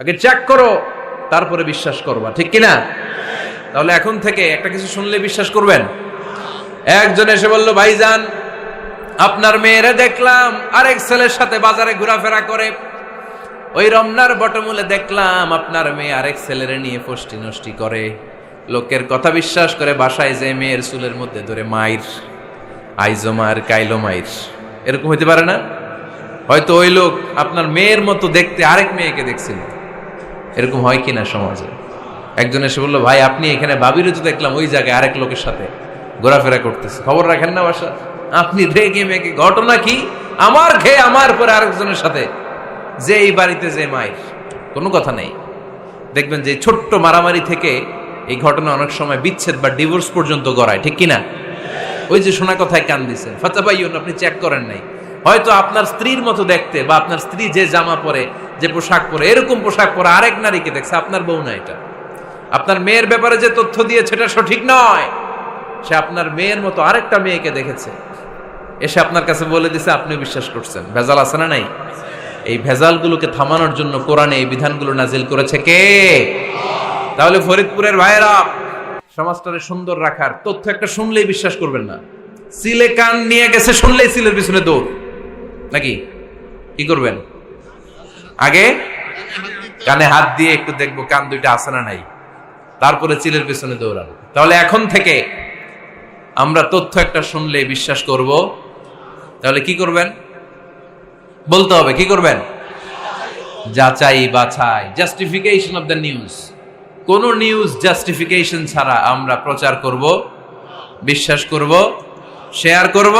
আগে চেক করো, তারপরে বিশ্বাস করবা, ঠিক কিনা? তাহলে এখন থেকে একটা কিছু শুনলে বিশ্বাস করবেন? একজন এসে বলল, ভাইজান আপনার মেয়েরে দেখলাম আরেক ছেলের সাথে বাজারে ঘোরাফেরা করে, ওই রমনার বটমূলে দেখলাম আপনার মেয়ে আরেক ছেলেরে নিয়ে ফষ্টি নষ্টি করে, লোকের কথা বিশ্বাস করে বাসায় যে মেয়ের চুলের মধ্যে ধরে মাইর, আইজো মার কাইলো মাইর। এরকম হইতে পারে না? হয়তো ওই লোক আপনার মেয়ের মতো দেখতে আরেক মেয়েকে দেখছিল। এরকম হয় কিনা সমাজে? একজন এসে বললো, ভাই আপনি এখানে ভাবিরও তো দেখলাম ওই জায়গায় আরেক লোকের সাথে ঘোরাফেরা করতেছে, খবর রাখেন না বাসা? আপনি রেগে মেগে, ঘটনা কি? আমার খেয়ে আমার পরে আরেকজনের সাথে, যে এই বাড়িতে যে মায়ের, কোনো কথা নেই। দেখবেন যে ছোট্ট মারামারি থেকে এই ঘটনা অনেক সময় বিচ্ছেদ বা ডিভোর্স পর্যন্ত গড়ায়, ঠিক কিনা? ওই যে শোনা কথায় কান দিচ্ছেন, ফাতাবাইয়ুন, আপনি চেক করেন নাই। হয়তো আপনার স্ত্রীর মতো দেখতে বা আপনার স্ত্রী যে জামা পরে, যে পোশাক পরে, এরকম পোশাক পরে আরেক নারীকে দেখছে, আপনার বউ না এটা। আপনার মেয়ের ব্যাপারে যে তথ্য দিয়েছে এটা সঠিক নয়, সে আপনার মেয়ের মতো আরেকটা মেয়েকে দেখেছে, এসে আপনার কাছে বলে দিছে, আপনিও বিশ্বাস করছেন। ভেজাল আছে না নাই? এই ভেজালগুলোকে থামানোর জন্য কোরআনে এই বিধানগুলো নাজিল করেছে কে? তাহলে ফরিদপুরের ভাইয়েরা, সমাজটারে সুন্দর রাখার তথ্য একটা শুনলেই বিশ্বাস করবেন না। সিলে কান নিয়ে গেছে, শুনলেই সিলের পিছনে দৌড়, নাকি? কি করবেন? আগে কানে হাত দিয়ে একটু দেখবো কান দুইটা আছে না নাই, তারপরে চিলের পিছনে দৌড়াবো। তাহলে এখন থেকে আমরা তথ্য একটা শুনলেই বিশ্বাস করব। তাহলে কি করবেন? বলতে হবে কি করবেন? যাচাই বাছাই, জাস্টিফিকেশন অফ দ্য নিউজ। কোন নিউজ জাস্টিফিকেশন ছাড়া আমরা প্রচার করব, বিশ্বাস করব, শেয়ার করব